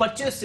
25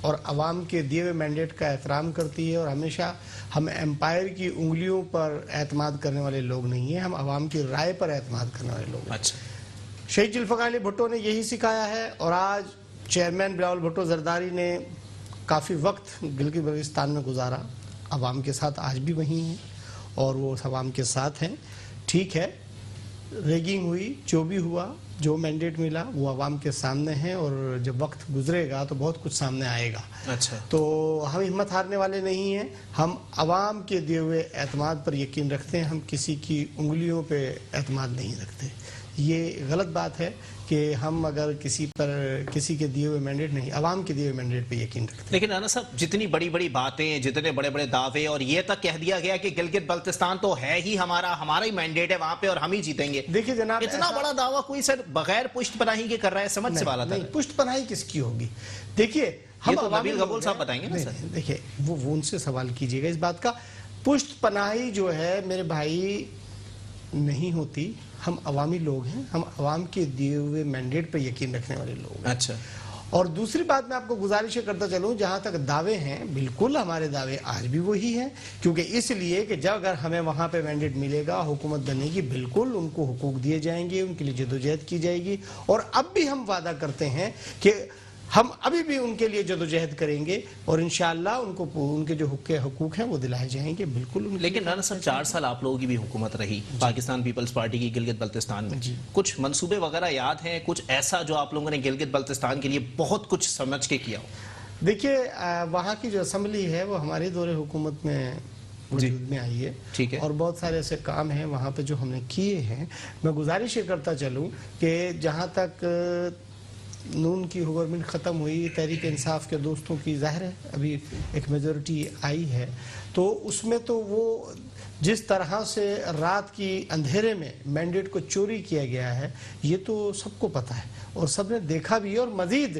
اور عوام کے دیے ہوئے مینڈیٹ کا احترام کرتی ہے، اور ہمیشہ ہم امپائر کی انگلیوں پر اعتماد کرنے والے لوگ نہیں ہیں، ہم عوام کی رائے پر اعتماد کرنے والے لوگ ہیں۔ اچھا، شہید ذوالفقار علی بھٹو نے یہی سکھایا ہے، اور آج چیئرمین بلاول بھٹو زرداری نے کافی وقت گلگت بلتستان میں گزارا، عوام کے ساتھ آج بھی وہیں ہیں اور وہ عوام کے ساتھ ہیں۔ ٹھیک ہے، ریگنگ ہوئی، جو بھی ہوا، جو مینڈیٹ ملا وہ عوام کے سامنے ہے، اور جب وقت گزرے گا تو بہت کچھ سامنے آئے گا۔ اچھا، تو ہم ہمت ہارنے والے نہیں ہیں، ہم عوام کے دیے ہوئے اعتماد پر یقین رکھتے ہیں، ہم کسی کی انگلیوں پہ اعتماد نہیں رکھتے۔ یہ غلط بات ہے کہ ہم اگر کسی کے دیے ہوئے مینڈیٹ نہیں، عوام کے دیے ہوئے مینڈیٹ پہ یقین رکھتے ہیں۔ لیکن رانا صاحب جتنی بڑی بڑی باتیں، جتنے بڑے بڑے دعوے، اور یہ تک کہہ دیا گیا کہ گلگت بلتستان تو ہے ہی ہمارا ہی مینڈیٹ ہے وہاں پہ اور ہم ہی جیتیں گے۔ دیکھیے جناب، اتنا بڑا دعویٰ کوئی سر بغیر پشت پناہی کے کر رہا ہے، سمجھ سے بالا تر نہیں، پشت پناہی کس کی ہوگی؟ دیکھیے ہم یہ تو عوامی نبیل لوگ قبول صاحب ہیں۔ بتائیں گے نا نہیں، سر۔ نہیں، دیکھیے وہ ان سے سوال کیجئے گا اس بات کا۔ پشت پناہی جو ہے میرے بھائی نہیں ہوتی، ہم عوامی لوگ ہیں، ہم عوام کے دیے ہوئے مینڈیٹ پہ یقین رکھنے والے لوگ ہیں۔ اچھا، اور دوسری بات میں آپ کو گزارش کرتا چلوں، جہاں تک دعوے ہیں، بالکل ہمارے دعوے آج بھی وہی ہیں، کیونکہ اس لیے کہ جب اگر ہمیں وہاں پہ مینڈیٹ ملے گا حکومت بننے کی، بالکل ان کو حقوق دیے جائیں گے، ان کے لیے جدوجہد کی جائے گی، اور اب بھی ہم وعدہ کرتے ہیں کہ ہم ابھی بھی ان کے لیے جدوجہد کریں گے، اور انشاءاللہ ان کے جو حقوق ہیں وہ دلائے جائیں گے، بالکل۔ لیکن رانا صاحب 4 سال آپ لوگوں کی بھی حکومت رہی پاکستان پیپلز پارٹی کی گلگت بلتستان میں، کچھ منصوبے وغیرہ یاد ہیں، کچھ ایسا جو آپ لوگوں نے گلگت بلتستان کے لیے بہت کچھ سمجھ کے کیا ہو؟ دیکھیے وہاں کی جو اسمبلی ہے وہ ہمارے دور حکومت میں وجود میں آئی ہے، ٹھیک ہے، اور بہت سارے ایسے کام ہیں وہاں پہ جو ہم نے کیے ہیں۔ میں گزارش یہ کرتا چلوں کہ جہاں تک نون کی گورنمنٹ ختم ہوئی، تحریک انصاف کے دوستوں کی ظاہر ہے ابھی ایک میجورٹی آئی ہے، تو اس میں تو وہ جس طرح سے رات کی اندھیرے میں مینڈیٹ کو چوری کیا گیا ہے یہ تو سب کو پتہ ہے اور سب نے دیکھا بھی ہے، اور مزید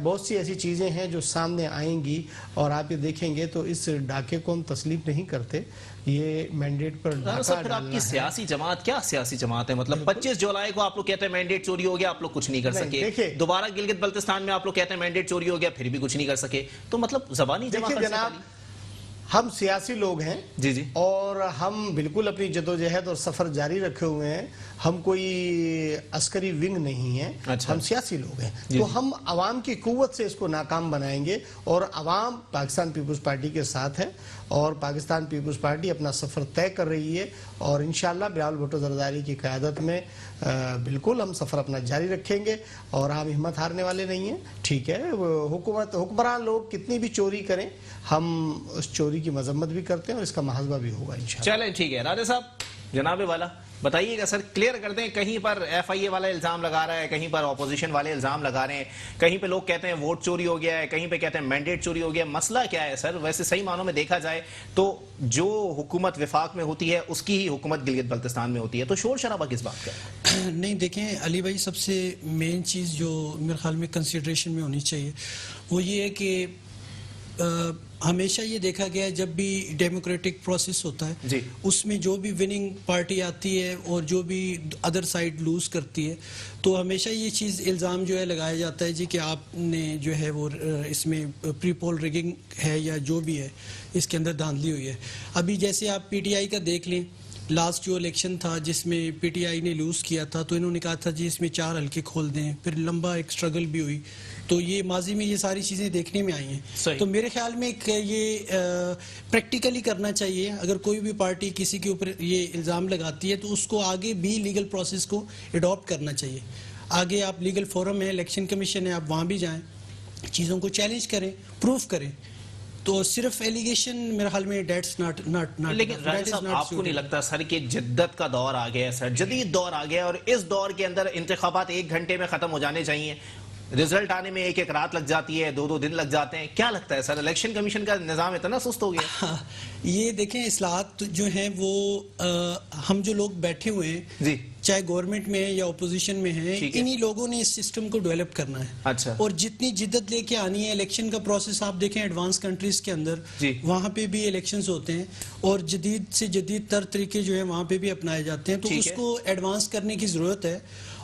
بہت سی ایسی چیزیں ہیں جو سامنے آئیں گی، اور آپ یہ دیکھیں گے تو اس ڈاکے کو ہم تسلیم نہیں کرتے۔ یہ مینڈیٹ پر ڈاکہ پھر آپ کی سیاسی جماعت کیا سیاسی جماعت ہے؟ مطلب 25 جولائی کو آپ لوگ کہتے ہیں مینڈیٹ چوری ہو گیا، آپ لوگ کچھ نہیں کر سکے، دوبارہ گلگت بلتستان میں آپ لوگ کہتے ہیں مینڈیٹ چوری ہو گیا، پھر بھی کچھ نہیں کر سکے، تو مطلب زبانی جماعت۔ دیکھیے جناب، ہم سیاسی لوگ ہیں، جی اور ہم بالکل اپنی جدوجہد اور سفر جاری رکھے ہوئے ہیں، ہم کوئی عسکری ونگ نہیں ہیں، ہم سیاسی لوگ ہیں، تو ہم عوام کی قوت سے اس کو ناکام بنائیں گے، اور عوام پاکستان پیپلز پارٹی کے ساتھ ہے، اور پاکستان پیپلز پارٹی اپنا سفر طے کر رہی ہے، اور انشاءاللہ بلاول بھٹو زرداری کی قیادت میں بالکل ہم سفر اپنا جاری رکھیں گے، اور ہم ہمت ہارنے والے نہیں ہیں۔ ٹھیک ہے، حکمران لوگ کتنی بھی چوری کریں، ہم اس چوری کی مذمت بھی کرتے ہیں اور اس کا محاسبہ بھی ہوگا انشاءاللہ۔ چلیں ٹھیک ہے، راجہ صاحب جناب والا بتائیے گا سر، کلیئر کر دیں، کہیں پر ایف آئی اے والا الزام لگا رہا ہے، کہیں پر اپوزیشن والے الزام لگا رہے ہیں، کہیں پہ لوگ کہتے ہیں ووٹ چوری ہو گیا ہے، کہیں پہ کہتے ہیں مینڈیٹ چوری ہو گیا، مسئلہ کیا ہے سر؟ ویسے صحیح معنوں میں دیکھا جائے تو جو حکومت وفاق میں ہوتی ہے اس کی ہی حکومت گلگت بلتستان میں ہوتی ہے، تو شور شرابہ کس بات کا ہے؟ نہیں دیکھیں علی بھائی، سب سے مین چیز جو میرے خیال میں کنسیڈریشن میں ہونی چاہیے وہ یہ ہے کہ ہمیشہ یہ دیکھا گیا ہے جب بھی ڈیموکریٹک پروسیس ہوتا ہے اس میں جو بھی وننگ پارٹی آتی ہے اور جو بھی ادر سائیڈ لوز کرتی ہے تو ہمیشہ یہ چیز الزام جو ہے لگایا جاتا ہے جی کہ آپ نے جو ہے وہ اس میں پری پول ریگنگ ہے یا جو بھی ہے اس کے اندر دھاندلی ہوئی ہے۔ ابھی جیسے آپ پی ٹی آئی کا دیکھ لیں، لاسٹ جو الیکشن تھا جس میں پی ٹی آئی نے لوز کیا تھا تو انہوں نے کہا تھا جی اس میں 4 حلقے کھول دیں، پھر لمبا ایک سٹرگل بھی ہوئی، تو یہ ماضی میں یہ ساری چیزیں دیکھنے میں آئی ہیں۔ تو میرے خیال میں یہ پریکٹیکلی کرنا چاہیے، اگر کوئی بھی پارٹی کسی کے اوپر یہ الزام لگاتی ہے تو اس کو آگے بھی لیگل پروسیس کو اڈاپٹ کرنا چاہیے۔ آگے آپ لیگل فورم ہے، الیکشن کمیشن ہے، آپ وہاں بھی جائیں، چیزوں کو چیلنج کریں، پروف کریں۔ تو صرف ایلیگیشن میرے خیال میں دیٹس ناٹ لیکن راجہ صاحب آپ کو نہیں لگتا سر کہ جدت کا دور آ گیا ہے سر، جدید دور آ گیا ہے، اور اس دور کے اندر انتخابات 1 گھنٹے میں ختم ہو جانے چاہیے، رزلٹ آنے میں 1 رات لگ جاتی ہے، 2 دن لگ جاتے ہیں، کیا لگتا ہے سر الیکشن کمیشن کا نظام اتنا سست ہو گیا؟ یہ دیکھیں اصلاحات جو ہیں وہ ہم جو لوگ بیٹھے ہوئے ہیں چاہے گورنمنٹ میں یا اپوزیشن میں ہیں، انہی لوگوں نے اس سسٹم کو ڈیولپ کرنا ہے، اور جتنی جدت لے کے آنی ہے الیکشن کا پروسیس آپ دیکھیں ایڈوانس کنٹریز کے اندر وہاں پہ بھی الیکشنز ہوتے ہیں اور جدید سے جدید تر طریقے جو ہیں وہاں پہ بھی اپنائے جاتے ہیں، تو اس کو ایڈوانس کرنے کی ضرورت ہے،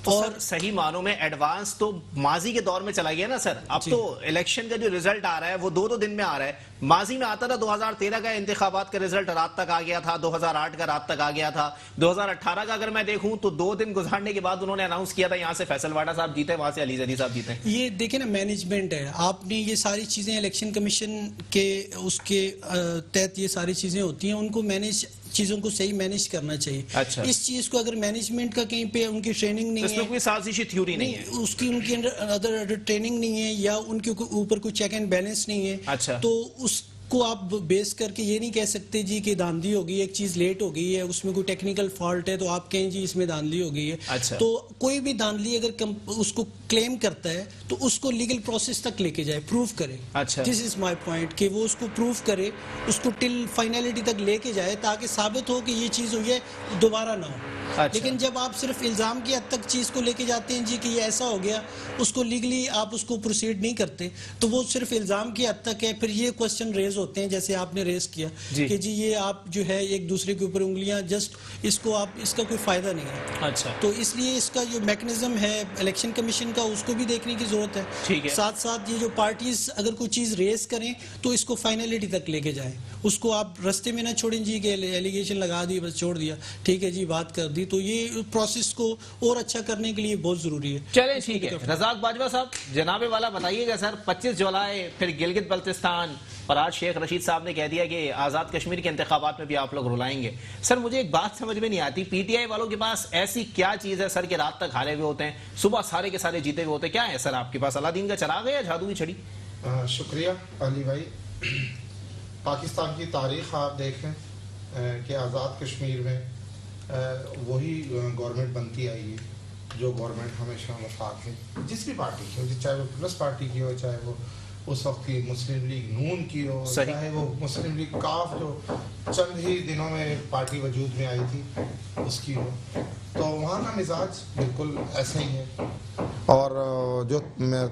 اور صحیح معنوں میں ایڈوانس تو ماضی کے دور میں چلا گیا نا سر. اب تو الیکشن کا جو ریزلٹ آ رہا ہے وہ دو دن میں آ رہا ہے. ماضی میں آتا تھا 2013 کا انتخابات کا ریزلٹ رات تک آ گیا تھا, 2008 کا رات تک آ گیا تھا, 2018 کا اگر میں دیکھوں تو 2 دن گزارنے کے بعد انہوں نے اناؤنس کیا تھا یہاں سے فیصل واڈا صاحب جیتے, وہاں سے علی زیدی صاحب جیتے. یہ دیکھیں نا مینجمنٹ ہے, آپ نے یہ ساری چیزیں الیکشن کمیشن کے اس کے تحت یہ ساری چیزیں ہوتی ہیں, ان کو چیزوں کو صحیح مینیج کرنا چاہیے. اچھا. اس چیز کو اگر مینجمنٹ کا کہیں پہ ان کی ٹریننگ نہیں ہے, اس میں کوئی سازشی تھیوری نہیں ہے, اس کی ان کی ادر ٹریننگ نہیں ہے, یا ان کے اوپر کوئی چیک اینڈ بیلنس نہیں ہے, اچھا, تو اس کو آپ بیس کر کے یہ نہیں کہہ سکتے جی کہ دھاندلی ہو گئی, ایک چیز لیٹ ہو گئی ہے, اس میں کوئی ٹیکنیکل فالٹ ہے تو آپ کہیں جی اس میں دھاندلی ہو گئی ہے. اچھا. تو کوئی بھی دھاندلی اگر اس کو کلیم کرتا ہے تو اس کو لیگل پروسیس تک لے کے جائے, پروف کرے. اچھا. دس از مائی پوائنٹ کہ وہ اس کو پروف کرے, اس کو ٹل فائنلٹی تک لے کے جائے تاکہ ثابت ہو کہ یہ چیز ہوئی ہے دوبارہ نہ ہو. اچھا. لیکن جب آپ صرف الزام کی حد تک چیز کو لے کے جاتے ہیں جی کہ یہ ایسا ہو گیا, اس کو لیگلی آپ اس کو پروسیڈ نہیں کرتے تو وہ صرف الزام کی حد تک ہے. پھر یہ کوسچن ریز ہوتے ہیں جیسے آپ نے ریز کیا کہ جی یہ آپ جو ہے ایک دوسرے کے اوپر انگلیاں جسٹ اس کو آپ اس کا کوئی فائدہ نہیں ہے. اچھا. تو اس لیے اس کا جو میکنزم ہے الیکشن کمیشن کا اس کو بھی دیکھنے کی ضرورت ہے. ٹھیک ہے. ساتھ ساتھ یہ جو پارٹیز اگر کوئی چیز ریز کریں تو اس کو فائنلٹی تک لے کے جائیں, اس کو آپ رستے میں نہ چھوڑیں جی کہ ایلیگیشن لگا دی بس چھوڑ دیا, ٹھیک ہے جی بات کر دی. تو یہ پروسیس کو اور اچھا کرنے کے لیے بہت ضروری ہے. چلیں ٹھیک ہے. رزاق باجوہ صاحب جناب والا بتائیے گا سر, 25 جولائی پھر گلگت بلتستان, اور آج شیخ رشید صاحب نے کہہ دیا کہ آزاد کشمیر کے انتخابات میں بھی آپ لوگ رلائیں گے. سر مجھے ایک بات سمجھ میں نہیں آتی, پی ٹی آئی والوں کے پاس ایسی کیا چیز ہے سر کہ رات تک ہارے ہوئے ہوتے ہیں, صبح سارے کے سارے جیتے ہوئے ہوتے ہیں, کیا ہے سر آپ کے پاس, اللہ دین کا چراغ ہے یا جادو کی چھڑی؟ شکریہ علی بھائی. پاکستان کی تاریخ آپ دیکھیں کہ آزاد کشمیر میں وہی گورنمنٹ بنتی آئی ہے جو گورنمنٹ ہمیشہ وفاق ہے جس بھی پارٹی کی ہو, چاہے وہ پیپلز پارٹی کی ہو, چاہے وہ اس وقت کی مسلم لیگ نون کی ہو, چاہے وہ مسلم لیگ کاف جو چند ہی دنوں میں پارٹی وجود میں آئی تھی اس کی ہو. تو وہاں کا مزاج بالکل ایسا ہی ہے. اور جو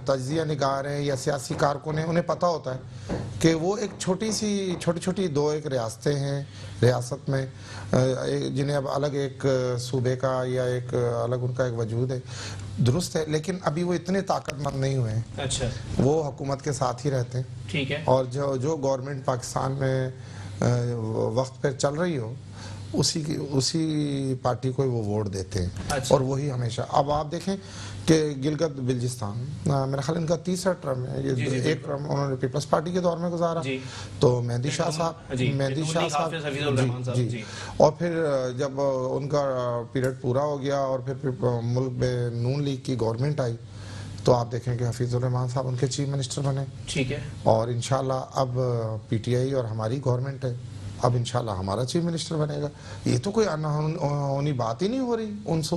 تجزیہ نگار ہیں یا سیاسی کارکن ہیں انہیں پتہ ہوتا ہے کہ وہ ایک چھوٹی 2 ایک ریاستیں ہیں ریاست میں, جنہیں اب الگ ایک صوبے کا یا ایک الگ ان کا ایک وجود ہے, درست ہے, لیکن ابھی وہ اتنے طاقت مند نہیں ہوئے ہیں. اچھا. وہ حکومت کے ساتھ ہی رہتے ہیں. ٹھیک ہے. اور جو گورنمنٹ پاکستان میں وقت پہ چل رہی ہو اسی پارٹی کو وہ ووٹ دیتے ہیں. اچھا. اور وہی ہمیشہ. اب آپ دیکھیں کہ گلگت بلجستان میرا خیال ان کا 3را ٹرم ہے, یہ ایک ٹرم انہوں نے پیپلز پارٹی کے دور میں گزارا, تو مہندی شاہ صاحب جی, اور پھر جب ان کا پیریڈ پورا ہو گیا اور پھر ملک میں نون لیگ کی گورنمنٹ آئی تو آپ دیکھیں کہ حفیظ الرحمان صاحب ان کے چیف منسٹر بنے. ٹھیک ہے. اور انشاءاللہ اب پی ٹی آئی اور ہماری گورنمنٹ ہے, اب انشاءاللہ ہمارا چیف منسٹر بنے گا. یہ تو کوئی انہونی بات ہی نہیں ہو رہی ان سے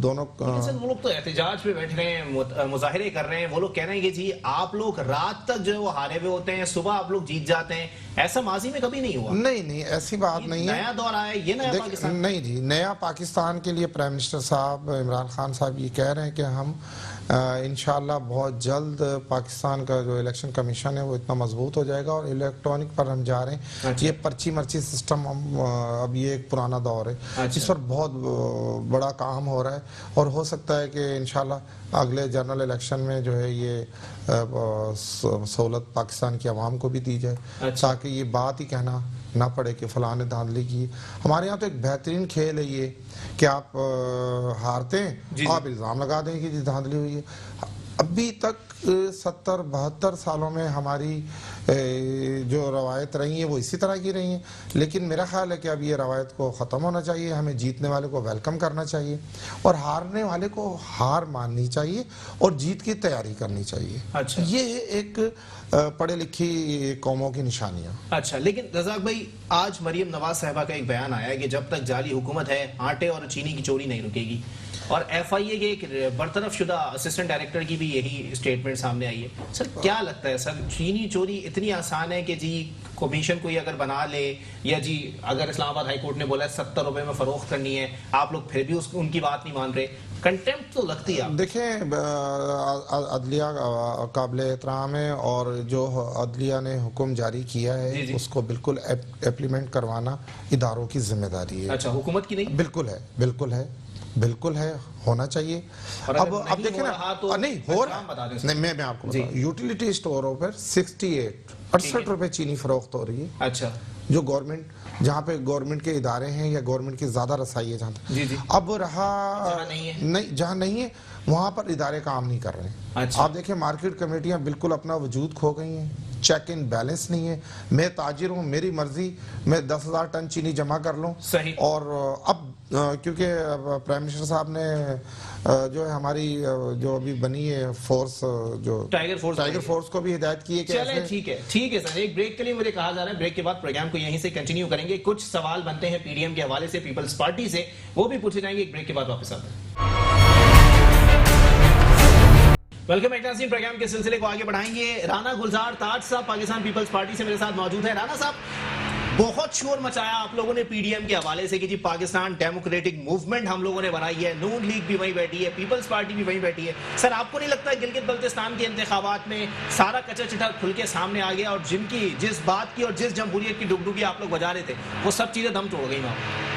دونوں. وہ لوگ تو احتجاج پہ بیٹھ رہے ہیں, مظاہرے کر رہے ہیں, وہ لوگ کہہ رہے ہیں کہ جی آپ لوگ رات تک جو ہے وہ ہارے ہوئے ہوتے ہیں, صبح آپ لوگ جیت جاتے ہیں. ایسا ماضی میں کبھی نہیں ہوا. نہیں ایسی بات نہیں ہے. نیا دور آیا, یہ نیا پاکستان نہیں جی. نیا پاکستان کے لیے پرائم منسٹر صاحب عمران خان صاحب یہ کہہ رہے ہیں کہ ہم انشاءاللہ بہت جلد پاکستان کا جو الیکشن کمیشن ہے وہ اتنا مضبوط ہو جائے گا, اور الیکٹرانک پر ہم جا رہے ہیں. یہ پرچی مرچی سسٹم اب یہ ایک پرانا دور ہے, اس پر بہت بڑا کام ہو رہا ہے, اور ہو سکتا ہے کہ انشاءاللہ اگلے جنرل الیکشن میں جو ہے یہ سہولت پاکستان کی عوام کو بھی دی جائے, تاکہ یہ بات ہی کہنا نہ پڑے کہ فلاں نے دھاندلی کی. ہمارے یہاں تو ایک بہترین کھیل ہے یہ کہ آپ ہارتے ہیں آپ الزام لگا دیں کہ دھاندلی ہوئی ہے. ابھی تک 70-72 سالوں میں ہماری جو روایت رہی ہیں وہ اسی طرح کی رہی ہیں, لیکن میرا خیال ہے کہ اب یہ روایت کو ختم ہونا چاہیے. ہمیں جیتنے والے کو ویلکم کرنا چاہیے اور ہارنے والے کو ہار ماننی چاہیے اور جیت کی تیاری کرنی چاہیے. اچھا. یہ ایک پڑھے لکھی قوموں کی نشانیاں. اچھا, لیکن رزاق بھائی آج مریم نواز صاحبہ کا ایک بیان آیا ہے کہ جب تک جعلی حکومت ہے آٹے اور چینی کی چوری نہیں رکے گی, اور ایف آئی اے کے ایک برطرف شدہ اسسٹنٹ ڈائریکٹر کی بھی یہی اسٹیٹمنٹ سامنے آئی ہے. سر کیا لگتا ہے سر, چینی چوری اتنی آسان ہے کہ جی کمیشن کوئی اگر بنا لے, یا جی اگر اسلام آباد ہائی کورٹ نے بولا 70 روپے میں فروخت کرنی ہے, آپ لوگ پھر بھی ان کی بات نہیں مان رہے, کنٹمپٹ تو لگتی ہے. دیکھیں عدلیہ قابل احترام ہے, اور جو عدلیہ نے حکم جاری کیا ہے اس کو بالکل ایپلیمنٹ کروانا اداروں کی ذمہ داری ہے. اچھا, حکومت کی نہیں؟ بالکل ہے بالکل ہے، ہونا چاہیے۔ اور اب اگر نہیں دیکھیں ہو نا، رہا تو نہیں ہو رہا، انجام بتا دیں۔ نہیں میں آپ کو بتاؤں، یوٹیلیٹی اسٹوروں پر 68 روپے چینی فروخت ہو رہی ہے۔ اچھا، جو گورنمنٹ، جہاں پہ گورنمنٹ کے ادارے ہیں یا گورنمنٹ کی زیادہ رسائی ہے جہاں تک، اب رہا جہاں نہیں ہے وہاں پر ادارے کام نہیں کر رہے ہیں۔ آپ دیکھیں مارکیٹ کمیٹیاں بالکل اپنا وجود کھو گئی ہیں، چیک ان بیلنس نہیں ہے۔ میں تاجر ہوں، میری مرضی میں 10,000 ٹن چینی جمع کر لوں، اور اب کیونکہ پرائم منسٹر صاحب نے جو ہے ہماری جو ابھی بنی ہے فورس، جو ٹائیگر فورس کو بھی ہدایت کی ہے کہ چلیں ٹھیک ہے سر، ایک بریک کے لیے مجھے کہا جا رہا ہے، بریک کے بعد پروگرام کو یہیں سے کنٹینیو کریں گے۔ کچھ سوال بنتے ہیں پی ڈی ایم کے حوالے سے، پیپلز پارٹی سے، وہ بھی پوچھے جائیں گے۔ ایک بریک کے بعد واپس آتے ہیں۔ ویلکم بیک ناظرین، پروگرام کے سلسلے کو آگے بڑھائیں گے۔ رانا گلزار تاج صاحب پاکستان پیپلز پارٹی سے میرے ساتھ موجود ہیں۔ رانا صاحب، بہت شور مچایا آپ لوگوں نے پی ڈی ایم کے حوالے سے کہ جی پاکستان ڈیموکریٹک موومنٹ ہم لوگوں نے بنائی ہے، نون لیگ بھی وہیں بیٹھی ہے، پیپلز پارٹی بھی وہیں بیٹھی ہے۔ سر، آپ کو نہیں لگتا گلگت بلتستان کے انتخابات میں سارا کچا چٹا کھل کے سامنے آ گیا، اور جس بات کی اور جس جمہوریت کی ڈگڈگی آپ لوگ بجا رہے تھے وہ سب چیزیں دم توڑ گئی وہاں؟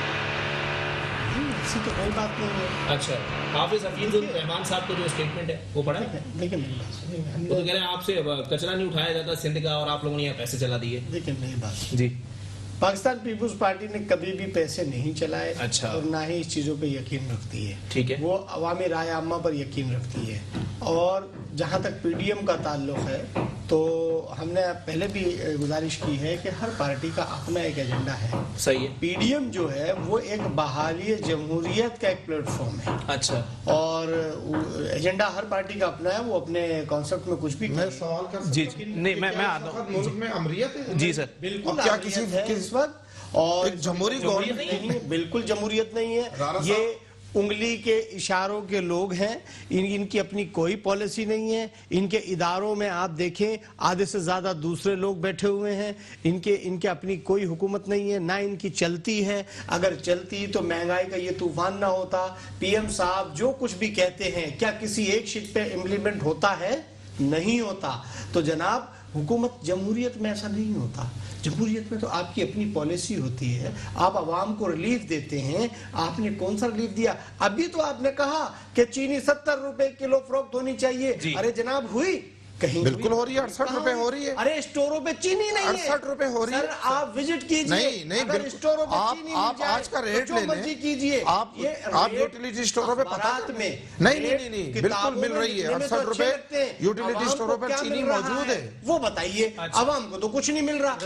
ایسی تو کوئی بات نہیں ہے۔ اچھا، حافظ حفیظ الرحمان صاحب کا جو اسٹیٹمنٹ ہے وہ پڑھا ہے؟ لیکن وہ تو کہہ رہے ہیں آپ سے کچرا نہیں اٹھایا جاتا سندھ کا، اور آپ لوگوں نے یہاں پیسے چلا دیے۔ لیکن نہیں بات، جی، پاکستان پیپلز پارٹی نے کبھی بھی پیسے نہیں چلائے، اچھا، اور نہ ہی اس چیزوں پہ یقین رکھتی ہے۔ ٹھیک ہے، وہ عوامی رائے عامہ پر یقین رکھتی ہے۔ اور جہاں تک پی ڈی ایم کا تعلق ہے تو ہم نے پہلے بھی گزارش کی ہے کہ ہر پارٹی کا اپنا ایک ایجنڈا ہے۔ صحیح ہے۔ پی ڈی ایم جو ہے وہ ایک بحالی جمہوریت کا ایک پلیٹ فارم ہے۔ اچھا، اور ایجنڈا ہر پارٹی کا اپنا ہے، وہ اپنے کانسیپٹ میں کچھ بھی میں سوال کر سکتا جی نہیں میں آتا ہوں ملک میں امریت ہے؟ جی سر، بالکل کیا جمہوریت ہے اس وقت، اور ایک جمہوری گورنمنٹ نہیں ہے، بالکل جمہوریت نہیں ہے۔ یہ انگلی کے اشاروں کے لوگ ہیں، ان کی اپنی کوئی پالیسی نہیں ہے۔ ان کے اداروں میں آپ دیکھیں آدھے سے زیادہ دوسرے لوگ بیٹھے ہوئے ہیں، ان کے اپنی کوئی حکومت نہیں ہے، نہ ان کی چلتی ہے۔ اگر چلتی تو مہنگائی کا یہ طوفان نہ ہوتا۔ پی ایم صاحب جو کچھ بھی کہتے ہیں کیا کسی ایک شٹ پہ امپلیمنٹ ہوتا ہے؟ نہیں ہوتا۔ تو جناب، حکومت جمہوریت میں ایسا نہیں ہوتا۔ جمہوریت میں تو آپ کی اپنی پالیسی ہوتی ہے، آپ عوام کو ریلیف دیتے ہیں۔ آپ نے کون سا ریلیف دیا؟ ابھی تو آپ نے کہا کہ چینی 70 روپے کلو فروخت ہونی چاہیے۔ ارے جناب، ہوئی کہیں؟ بالکل ہو رہی ہے، 68 روپے ہو رہی ہے۔ ارے اسٹوروں پہ چینی نہیں ہے، 68 روپے ہو رہی ہے۔ سر آپ وزٹ کیجئے، نہیں اگر اسٹوروں پہ چینی مل آپ جائے آج کا ریٹ جو لے مرضی لیں، کیجئے۔ آپ یوٹیلیٹی اسٹوروں پہ پتہ میں نہیں بالکل مل رہی ہے، 68 روپے یوٹیلیٹی اسٹوروں پر چینی موجود ہے۔ وہ بتائیے، عوام کو تو کچھ نہیں مل رہا۔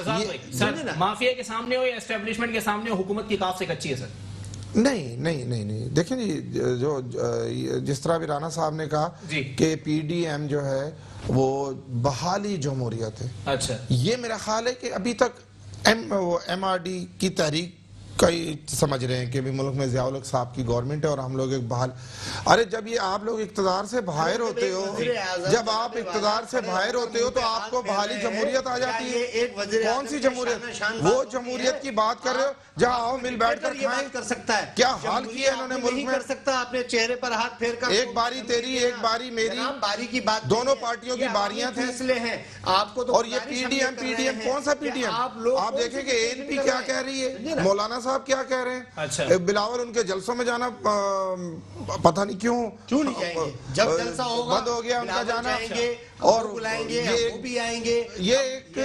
سر، مافیا کے سامنے ہو یا اسٹیبلشمنٹ کے سامنے ہو، حکومت کی کاف سے کچی ہے سر۔ نہیں دیکھیں جی، جو جس طرح بھی رانا صاحب نے کہا کہ پی ڈی ایم جو ہے وہ بحالی جمہوریت ہے۔ اچھا، یہ میرا خیال ہے کہ ابھی تک ایم آر ڈی کی تحریک کئی سمجھ رہے ہیں کہ بھی ملک میں ضیاء الحق صاحب کی گورنمنٹ ہے اور ہم لوگ ایک بحال۔ ارے جب یہ آپ لوگ اقتدار سے باہر ہوتے ہو، جب آپ اقتدار سے باہر ہوتے ہو تو آپ کو بحالی جمہوریت آ جاتی ہے۔ کون سی جمہوریت؟ وہ جمہوریت کی بات کر رہے ہو جہاں آؤ مل بیٹھ کر کھائیں۔ کر سکتا ہے کیا حال کیا انہوں نے ملک میں؟ کر سکتا اپنے چہرے پر ہاتھ پھیر کر، ایک باری تیری ایک باری میری، باری کی بات، دونوں پارٹیوں کی باریاں تھیں، فیصلے ہیں آپ کو تو۔ اور یہ پی ڈی ایم کون سا پی ڈی ایم؟ آپ دیکھیں کہ اے این پی کیا کہہ رہی ہے، مولانا صاحب کیا کہہ رہے ہیں۔ بلاول ان کے جلسوں میں جانا پتہ نہیں کیوں نہیں جائیں گے، جب جلسہ ہوگا بند ہو گیا ان کا جانا، اور بلائیں گے، وہ بھی آئیں گے۔ یہ ایک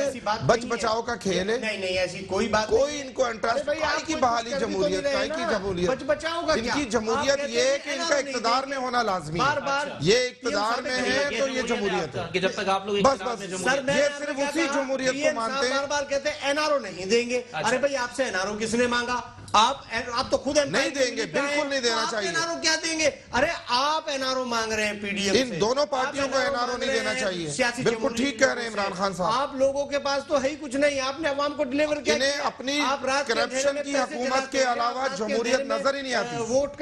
بچ بچاؤ کا کھیل ہے۔ نہیں ایسی کوئی بات، کوئی ان کو انٹرسٹ کی بحالی جمہوریت کا ہے، کی جمہوریت، بچ بچاؤ کا ان کی جمہوریت یہ ہے کہ ان کا اقتدار میں ہونا لازمی ہے۔ یہ اقتدار میں ہے تو یہ جمہوریت ہے کہ جب تک آپ لوگ بس یہ صرف اسی جمہوریت کو مانتے ہیں۔ بار بار کہتے ہیں این آر او نہیں دیں گے۔ ارے بھائی، آپ سے این آر او کس نے مانگا؟ آپ تو خود نہیں دیں گے، بالکل نہیں دینا چاہیے۔ این آر او کیا دیں گے؟ ارے آپ این آر او مانگ رہے ہیں پی ڈی ایم سے، ان دونوں پارٹیوں کو این آر او نہیں دینا چاہیے۔ بالکل ٹھیک کہہ رہے ہیں عمران خان صاحب۔ آپ لوگوں کے پاس تو ہے ہی کچھ نہیں، آپ نے عوام کو ڈیلیور کیا؟ انہیں اپنی کرپشن کی حکومت کے علاوہ جمہوریت نظر ہی نہیں آتی۔ ووٹ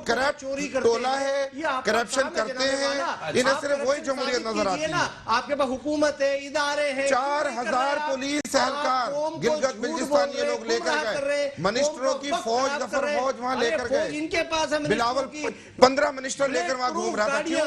کرپٹ چوری کرتے ٹولہ ہے، کرپشن کرتے ہیں، انہیں صرف وہی جمہوریت نظر آتی ہے۔ آپ کے پاس حکومت ہے، ادارے ہیں، 4000 پولیس اہلکار گلگت بلتستان یہ لوگ لے کر گئے، منسٹروں کی فوج دفر فوج وہاں لے کر گئے، ان کے پاس بلاول 15 منسٹر لے کر وہاں گھوم رہا تھا۔ کیوں؟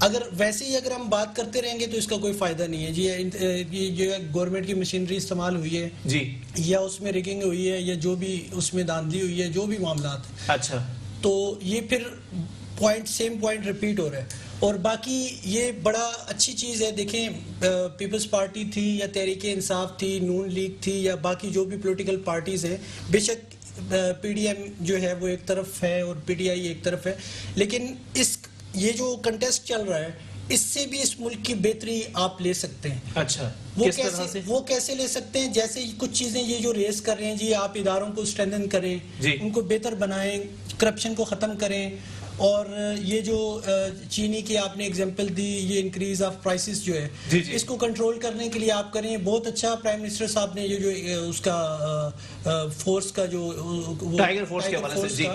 اگر ویسے ہی اگر ہم بات کرتے رہیں گے تو اس کا کوئی فائدہ نہیں ہے جی. یہ جو گورنمنٹ کی مشینری استعمال ہوئی ہے جی یا اس میں ریگنگ ہوئی ہے یا جو بھی اس میں دھاندلی ہوئی ہے، جو بھی معاملات ہیں، اچھا تو یہ پھر سیم پوائنٹ ریپیٹ ہو رہا ہے. اور باقی یہ بڑا اچھی چیز ہے. دیکھیں پیپلز پارٹی تھی یا تحریک انصاف تھی، نون لیگ تھی یا باقی جو بھی پولیٹیکل پارٹیز ہیں، بے شک پی ڈی ایم جو ہے وہ ایک طرف ہے اور پی ٹی آئی ایک طرف ہے، لیکن یہ جو کنٹیسٹ چل رہا ہے اس سے بھی اس ملک کی بہتری آپ لے سکتے ہیں. اچھا کس طرح سے؟ وہ کیسے لے سکتے ہیں؟ جیسے کچھ چیزیں یہ جو ریز کر رہے ہیں جی، آپ اداروں کو اسٹرینتھن کریں، ان کو بہتر بنائیں، کرپشن کو ختم کریں. اور یہ جو چینی کی آپ نے ایگزامپل دی، یہ انکریز آف پرائسز جو ہے اس کو کنٹرول کرنے کے لیے آپ کریں. بہت اچھا پرائم منسٹر صاحب نے یہ جو اس کا فورس کا جو ٹائیگر فورس کے حوالے سے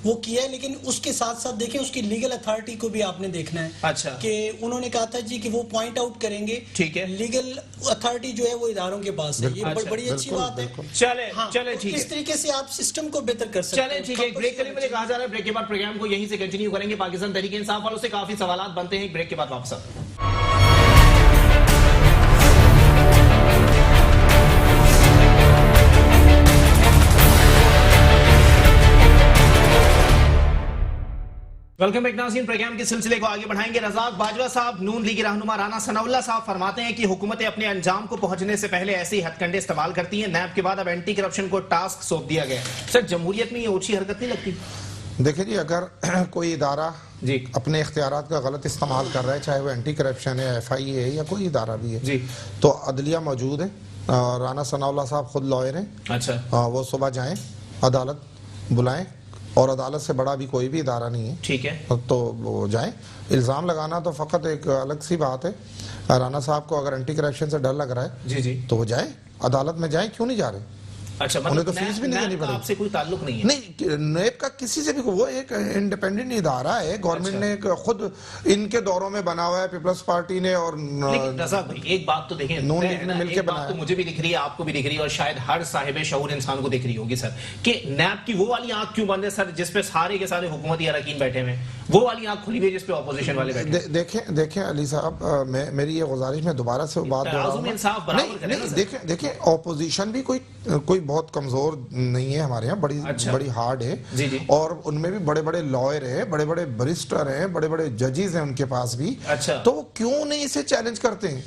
وہ کیا ہے، لیکن اس کے ساتھ ساتھ دیکھیں اس کی لیگل اتھارٹی کو بھی آپ نے دیکھنا ہے. اچھا کہ انہوں نے کہا تھا جی کہ وہ پوائنٹ آؤٹ کریں گے، ٹھیک ہے، لیگل اتھارٹی جو ہے وہ اداروں کے پاس ہے. یہ بڑی اچھی بات ہے. چلے ٹھیک ہے، اس طریقے سے آپ سسٹم کو بہتر کر سکتے ہیں. چلیں ٹھیک ہے، ایک بریک کے لیے مجھے کہا جا رہا ہے، بریک کے بعد پروگرام کو یہیں سے کنٹینیو کریں گے. پاکستان تحریک انصاف والوں سے کافی سوالات بنتے ہیں، ایک بریک کے بعد واپس آتے ہیں. ویلکم بیک ناظرین، پروگرام کے سلسلے کو آگے بڑھائیں گے. رزاق باجوہ صاحب، نون لیگی رہنما رانا ثناء اللہ صاحب فرماتے ہیں کہ حکومتیں اپنے انجام کو پہنچنے سے پہلے ایسے ہی ہتھ کنڈے استعمال کرتی ہیں. نیب کے بعد اب اینٹی کرپشن کو ٹاسک سونپ دیا گیا. سر جمہوریت میں یہ اچھی حرکت نہیں لگتی؟ دیکھیں جی، اگر کوئی ادارہ اپنے اختیارات کا غلط استعمال کر رہا ہے، چاہے وہ اینٹی کرپشن ہے، ایف آئی اے ہے یا کوئی ادارہ بھی ہے، تو عدلیہ موجود ہے. رانا ثناء اللہ صاحب خود لائر ہیں. اچھا، وہ صبح جائیں، عدالت بلائیں، اور عدالت سے بڑا بھی کوئی بھی ادارہ نہیں ہے، ٹھیک ہے، تو وہ جائیں. الزام لگانا تو فقط ایک الگ سی بات ہے. رانا صاحب کو اگر اینٹی کرپشن سے ڈر لگ رہا ہے تو وہ جائیں، عدالت میں جائیں. کیوں نہیں جا رہے؟ اچھا، انہیں تو فیس بھی نہیں دینی پڑے. آپ سے کوئی تعلق نہیں ہے؟ نہیں، نیب کا کسی سے بھی، وہ ایک انڈیپینڈنٹ ادارہ ہے. گورنمنٹ نے خود ان کے دوروں میں بنا ہوا ہے، پیپلز پارٹی نے. اور لیکن رزاق بھائی ایک بات تو دیکھیں، نون لیگ نے مل کے بنایا. تو مجھے بھی دکھ رہی ہے، آپ کو بھی دکھ رہی ہے، اور شاید ہر صاحب شعور انسان کو دکھ رہی ہوگی سر، کہ نیب کی وہ والی آنکھ کیوں بند ہے سر جس پہ سارے کے سارے حکومتی اراکین بیٹھے ہوئے ہیں، وہ والی آنکھ کھلی ہوئی ہے جس پہ اپوزیشن والے بیٹھے ہیں؟ دیکھیں علی صاحب، میری یہ گزارش میں دوبارہ سے بات دیکھیں، اپوزیشن بھی کوئی بہت کمزور نہیں ہے ہمارے یہاں، بڑی ہارڈ ہے. اور ان میں بھی بڑے بڑے لائر ہیں، بڑے بڑے بریسٹر ہیں، بڑے بڑے ججز ہیں ان کے پاس بھی. تو وہ کیوں نہیں اسے چیلنج کرتے ہیں؟